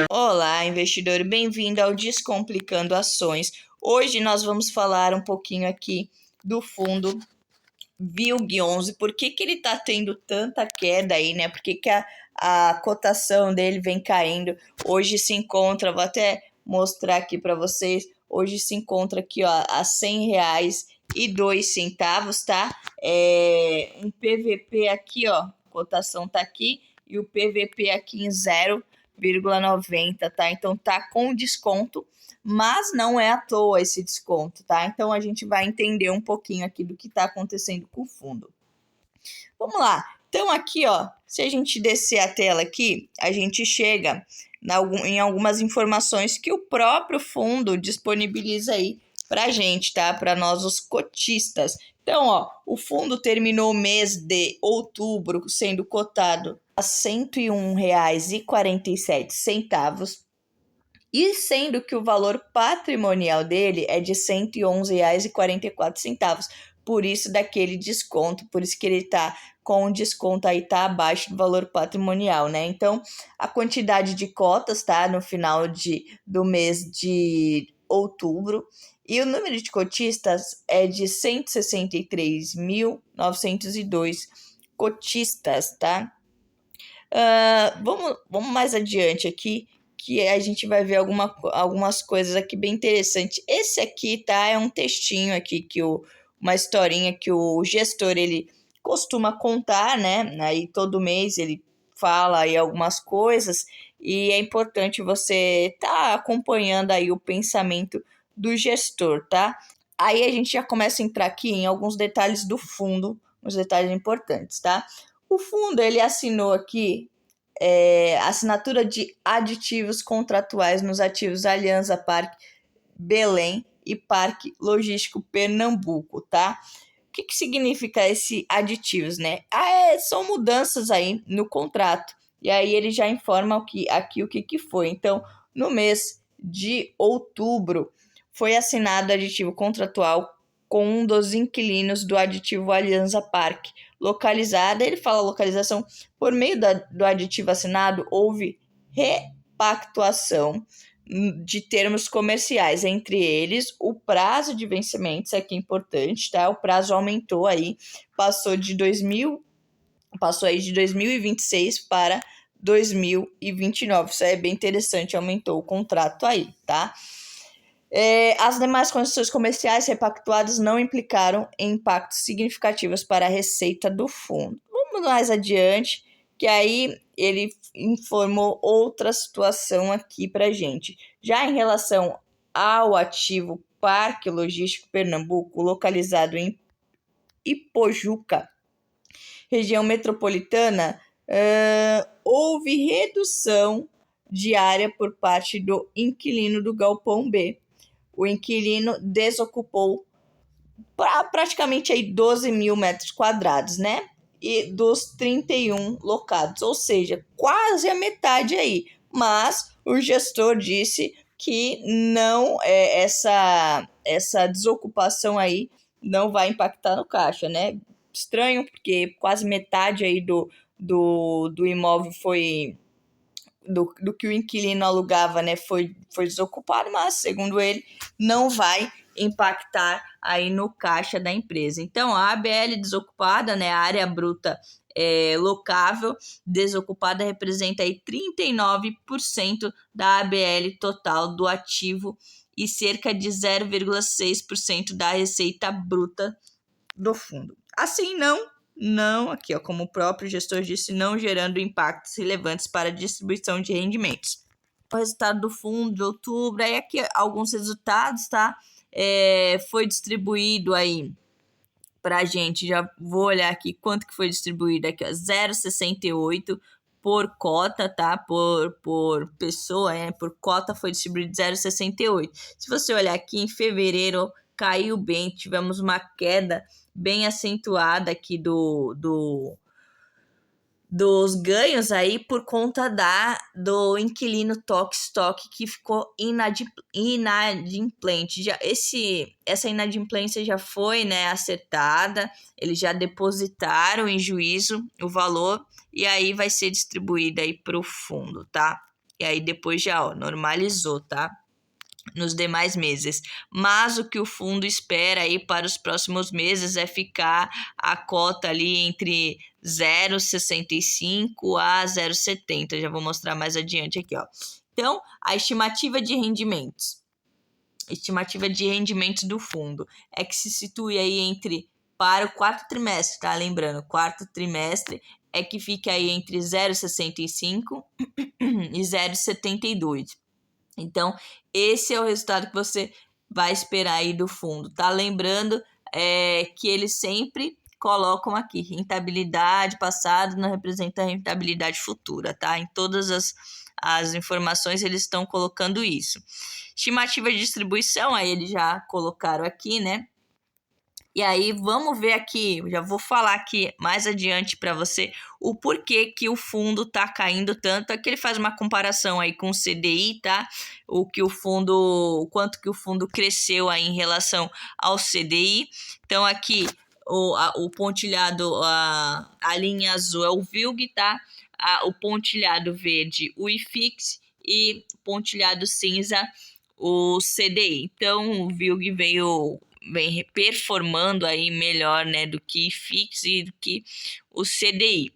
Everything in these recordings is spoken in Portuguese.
Olá, investidor, bem-vindo ao Descomplicando Ações. Hoje nós vamos falar um pouquinho aqui do fundo VILG11, por que ele está tendo tanta queda aí, né? Por que a cotação dele vem caindo? Hoje se encontra, vou até mostrar aqui para vocês, hoje se encontra aqui, ó, a R$100,02, tá? Um PVP aqui, ó, cotação tá aqui, e o PVP aqui em 0,90, tá? Então tá com desconto, mas não é à toa esse desconto, tá? Então a gente vai entender um pouquinho aqui do que está acontecendo com o fundo. Vamos lá. Então aqui, ó, se a gente descer a tela aqui, a gente chega em algumas informações que o próprio fundo disponibiliza aí pra gente, tá? Para nós, os cotistas. Então, ó, o fundo terminou o mês de outubro sendo cotado a R$101,47, e sendo que o valor patrimonial dele é de R$111,44, por isso daquele desconto, por isso que ele tá com um desconto aí, tá abaixo do valor patrimonial, né? Então, a quantidade de cotas, tá, no final do mês de outubro, e o número de cotistas é de 163.902 cotistas, tá? Vamos mais adiante aqui, que a gente vai ver algumas coisas aqui bem interessantes. Esse aqui, tá, é um textinho aqui, uma historinha que o gestor, ele costuma contar, né? Aí todo mês ele fala aí algumas coisas, e é importante você tá acompanhando aí o pensamento do gestor, tá? Aí a gente já começa a entrar aqui em alguns detalhes do fundo, uns detalhes importantes, tá? O fundo, ele assinou aqui assinatura de aditivos contratuais nos ativos Aliança Parque Belém e Parque Logístico Pernambuco, tá? O que significa esse aditivos, né? São mudanças aí no contrato. E aí ele já informa aqui o que foi. Então, no mês de outubro, foi assinado aditivo contratual com um dos inquilinos do aditivo Aliança Parque, localizada, ele fala localização, por meio do aditivo assinado, houve repactuação de termos comerciais, entre eles o prazo de vencimento, isso aqui é importante, tá? O prazo aumentou aí, passou aí de 2026 para 2029, isso é bem interessante, aumentou o contrato aí, tá? As demais condições comerciais repactuadas não implicaram em impactos significativos para a receita do fundo. Vamos mais adiante, que aí ele informou outra situação aqui para gente. Já em relação ao ativo Parque Logístico Pernambuco, localizado em Ipojuca, região metropolitana, houve redução de área por parte do inquilino do Galpão B. O inquilino desocupou praticamente aí 12 mil metros quadrados, né? E dos 31 locados, ou seja, quase a metade aí. Mas o gestor disse que não essa desocupação aí não vai impactar no caixa, né? Estranho, porque quase metade aí do imóvel foi do que o inquilino alugava, né, foi desocupado, mas segundo ele não vai impactar aí no caixa da empresa. Então a ABL desocupada, né, a área bruta locável desocupada representa aí 39% da ABL total do ativo e cerca de 0,6% da receita bruta do fundo. Assim não, aqui, ó, como o próprio gestor disse, não gerando impactos relevantes para a distribuição de rendimentos. O resultado do fundo de outubro, aí aqui alguns resultados, tá? Foi distribuído aí pra gente, já vou olhar aqui quanto que foi distribuído aqui, ó, 0,68 por cota, tá? Por pessoa, por cota foi distribuído 0,68. Se você olhar aqui em fevereiro, caiu bem, tivemos uma queda bem acentuada aqui dos ganhos aí por conta do inquilino Tok-Stock que ficou inadimplente. Essa inadimplência já foi, né, acertada, eles já depositaram em juízo o valor e aí vai ser distribuído aí para o fundo, tá? E aí depois já, normalizou, tá? Nos demais meses. Mas o que o fundo espera aí para os próximos meses é ficar a cota ali entre 0,65 a 0,70. Já vou mostrar mais adiante aqui, ó. Então, a estimativa de rendimentos. Estimativa de rendimentos do fundo é que se situa aí para o quarto trimestre, tá? Lembrando, quarto trimestre é que fica aí entre 0,65 e 0,72. Então, esse é o resultado que você vai esperar aí do fundo, tá? Lembrando que eles sempre colocam aqui, rentabilidade passada não representa rentabilidade futura, tá? Em todas as informações eles estão colocando isso. Estimativa de distribuição, aí eles já colocaram aqui, né? E aí, vamos ver aqui, já vou falar aqui mais adiante para você o porquê que o fundo tá caindo tanto. Aqui ele faz uma comparação aí com o CDI, tá? O quanto que o fundo cresceu aí em relação ao CDI. Então, aqui o pontilhado, a linha azul é o VILG, tá? O pontilhado verde, o IFIX, e pontilhado cinza, o CDI. Então, o VILG vem performando aí melhor, né, do que IFIX e do que o CDI.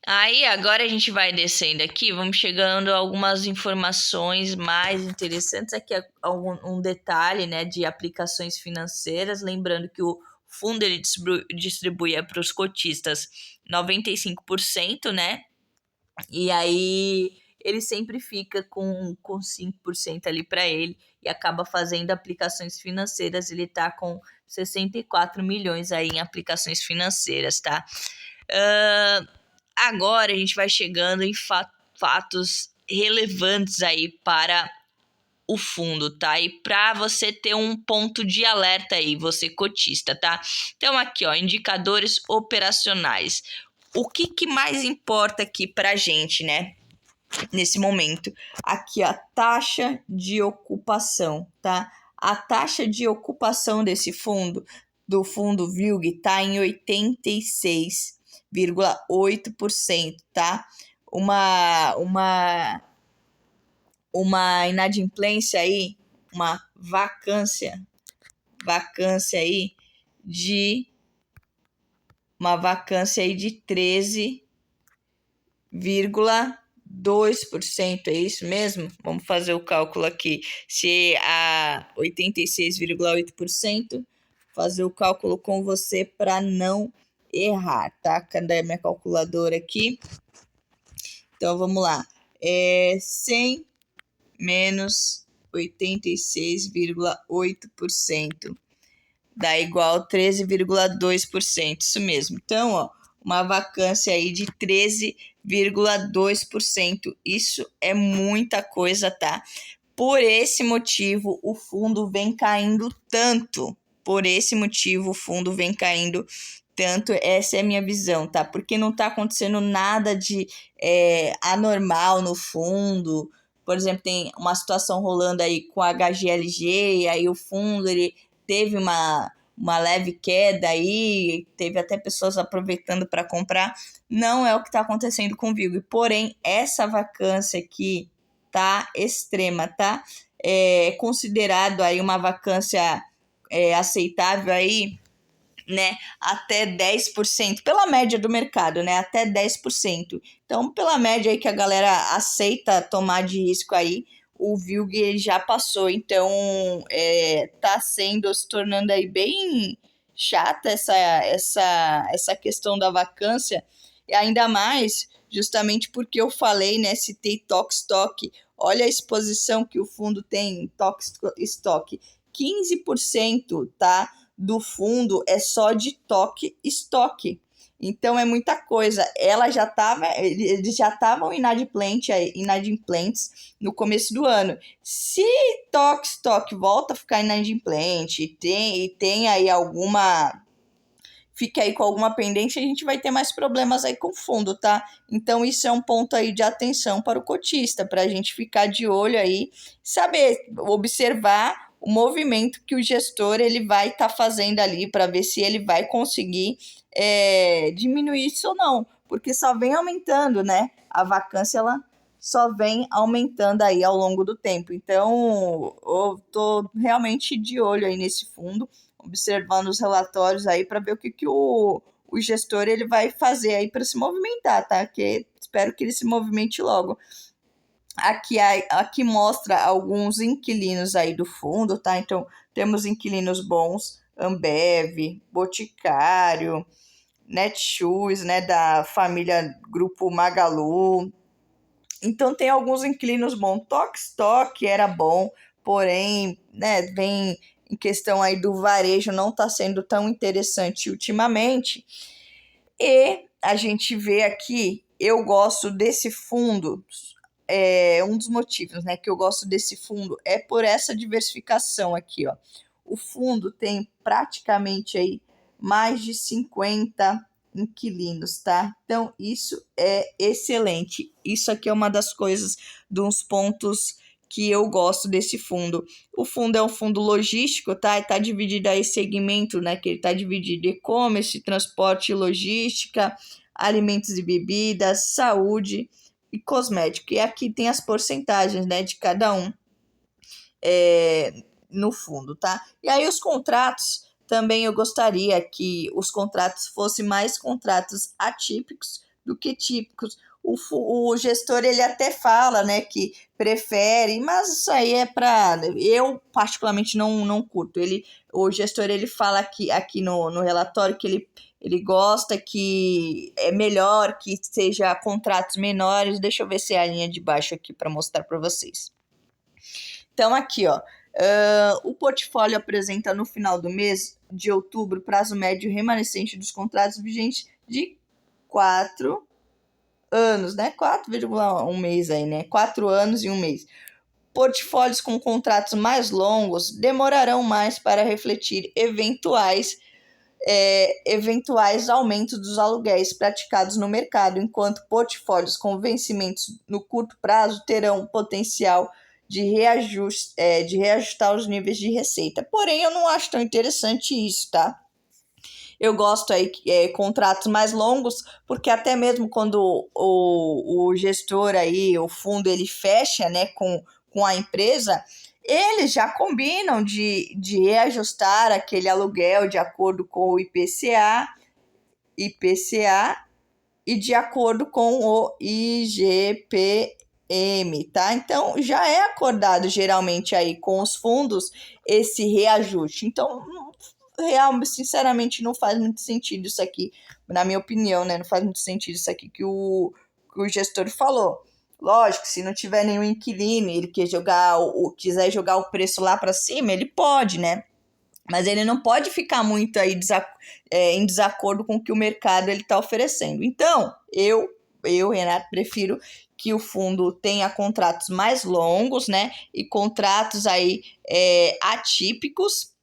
Aí agora a gente vai descendo aqui, vamos chegando a algumas informações mais interessantes. Aqui um detalhe, né, de aplicações financeiras, lembrando que o fundo ele distribui para os cotistas 95%, né? E aí ele sempre fica com 5% ali para ele e acaba fazendo aplicações financeiras. Ele tá com 64 milhões aí em aplicações financeiras, tá? Agora a gente vai chegando em fatos relevantes aí para o fundo, tá? E para você ter um ponto de alerta aí, você cotista, tá? Então aqui, ó, indicadores operacionais. O que mais importa aqui pra gente, né? Nesse momento, aqui a taxa de ocupação, tá? A taxa de ocupação desse fundo, do fundo VILG, tá em 86,8%, tá? Uma inadimplência aí, uma vacância aí de 13,2%, é isso mesmo? Vamos fazer o cálculo aqui. Se a 86,8%, fazer o cálculo com você para não errar, tá? Cadê a minha calculadora aqui? Então, vamos lá. 100 menos 86,8% dá igual 13,2%. Isso mesmo. Então, ó, uma vacância aí de 13,2%. Isso é muita coisa, tá? Por esse motivo, o fundo vem caindo tanto. Essa é a minha visão, tá? Porque não tá acontecendo nada de anormal no fundo. Por exemplo, tem uma situação rolando aí com a HGLG, e aí o fundo ele teve uma leve queda aí, teve até pessoas aproveitando para comprar. Não é o que está acontecendo com o VILG. Porém, essa vacância aqui tá extrema, tá? É considerado aí uma vacância aceitável aí, né, até 10%, pela média do mercado, né, até 10%. Então, pela média aí que a galera aceita tomar de risco aí, o VILG já passou. Então, tá se tornando aí bem chata essa questão da vacância, e ainda mais justamente porque eu falei, né, citei Tok-Stock. Olha a exposição que o fundo tem em Tok-Stock, 15%, tá? Do fundo é só de Tok-Stock. Então é muita coisa. Eles já estavam inadimplentes no começo do ano. Se Tok-Stock volta a ficar inadimplente e tem aí alguma fique aí com alguma pendência, a gente vai ter mais problemas aí com o fundo, tá? Então isso é um ponto aí de atenção para o cotista, para a gente ficar de olho aí, saber, observar o movimento que o gestor ele vai estar fazendo ali para ver se ele vai conseguir diminuir isso ou não, porque só vem aumentando, né? A vacância ela só vem aumentando aí ao longo do tempo. Então, eu tô realmente de olho aí nesse fundo, observando os relatórios aí para ver o que o gestor ele vai fazer aí para se movimentar, tá? Que espero que ele se movimente logo. Aqui mostra alguns inquilinos aí do fundo, tá? Então, temos inquilinos bons, Ambev, Boticário, Netshoes, né, da família Grupo Magalu. Então, tem alguns inquilinos bons. Tokstok era bom, porém, né, vem em questão aí do varejo, não está sendo tão interessante ultimamente. E a gente vê aqui, eu gosto desse fundo, um dos motivos, né, que eu gosto desse fundo é por essa diversificação aqui, ó. O fundo tem praticamente aí mais de 50 inquilinos, tá? Então, isso é excelente. Isso aqui é uma das coisas, dos pontos que eu gosto desse fundo. O fundo é um fundo logístico, tá? E tá dividido aí segmento, né? Que ele tá dividido em e-commerce, transporte e logística, alimentos e bebidas, saúde e cosmético. E aqui tem as porcentagens, né, de cada um no fundo, tá? E aí os contratos, também eu gostaria que os contratos fossem mais contratos atípicos do que típicos. O gestor, ele até fala, né, que prefere, mas isso aí é para... Eu, particularmente, não curto. O gestor, ele fala aqui no relatório que ele gosta que é melhor que seja contratos menores. Deixa eu ver se é a linha de baixo aqui para mostrar para vocês. Então, aqui, ó, o portfólio apresenta no final do mês de outubro prazo médio remanescente dos contratos vigentes de 4 anos, né? 4,1 mês aí, né? 4 anos e 1 mês. Portfólios com contratos mais longos demorarão mais para refletir eventuais aumentos dos aluguéis praticados no mercado, enquanto portfólios com vencimentos no curto prazo terão potencial de reajustar os níveis de receita. Porém, eu não acho tão interessante isso, tá? Eu gosto aí contratos mais longos, porque até mesmo quando o gestor aí, o fundo, ele fecha, né, com a empresa, eles já combinam de reajustar aquele aluguel de acordo com o IPCA e de acordo com o IGPM, tá? Então, já é acordado geralmente aí com os fundos esse reajuste. Então, sinceramente, não faz muito sentido isso aqui, na minha opinião, né? Não faz muito sentido isso aqui que o gestor falou. Lógico, se não tiver nenhum inquilino e ele quiser jogar o preço lá para cima, ele pode, né? Mas ele não pode ficar muito aí em desacordo com o que o mercado está oferecendo. Então, eu, Renato, prefiro que o fundo tenha contratos mais longos, né? E contratos aí atípicos,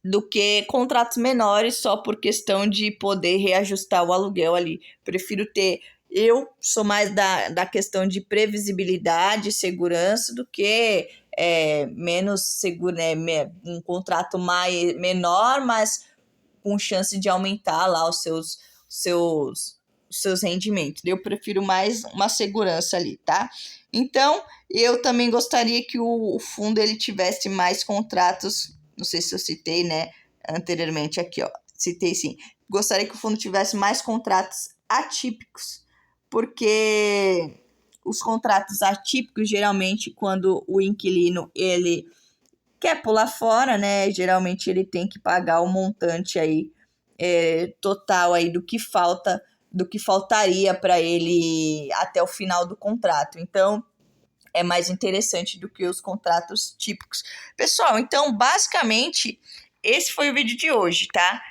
do que contratos menores só por questão de poder reajustar o aluguel ali. Prefiro ter... Eu sou mais da questão de previsibilidade e segurança do que menos seguro, né? Um contrato menor, mas com chance de aumentar lá os seus rendimentos. Eu prefiro mais uma segurança ali, tá? Então, eu também gostaria que o fundo ele tivesse mais contratos. Não sei se eu citei, né, anteriormente aqui, ó. Citei sim. Gostaria que o fundo tivesse mais contratos atípicos, porque os contratos atípicos, geralmente, quando o inquilino, ele quer pular fora, né, geralmente ele tem que pagar o montante aí, total aí do que faltaria para ele até o final do contrato. Então, é mais interessante do que os contratos típicos. Pessoal, então, basicamente, esse foi o vídeo de hoje, tá?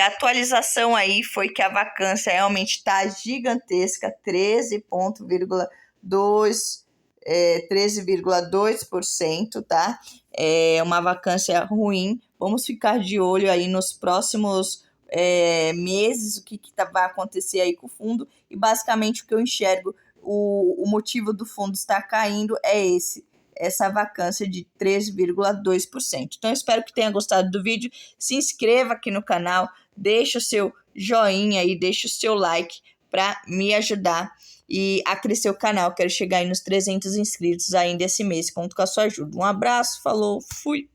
A atualização aí foi que a vacância realmente está gigantesca, 13,2%, tá? É uma vacância ruim. Vamos ficar de olho aí nos próximos meses, o que vai acontecer aí com o fundo, e basicamente o que eu enxergo, o motivo do fundo estar caindo é essa vacância de 3,2%. Então, eu espero que tenha gostado do vídeo. Se inscreva aqui no canal, deixa o seu joinha aí, deixa o seu like para me ajudar e a crescer o canal. Quero chegar aí nos 300 inscritos ainda esse mês. Conto com a sua ajuda. Um abraço, falou, fui!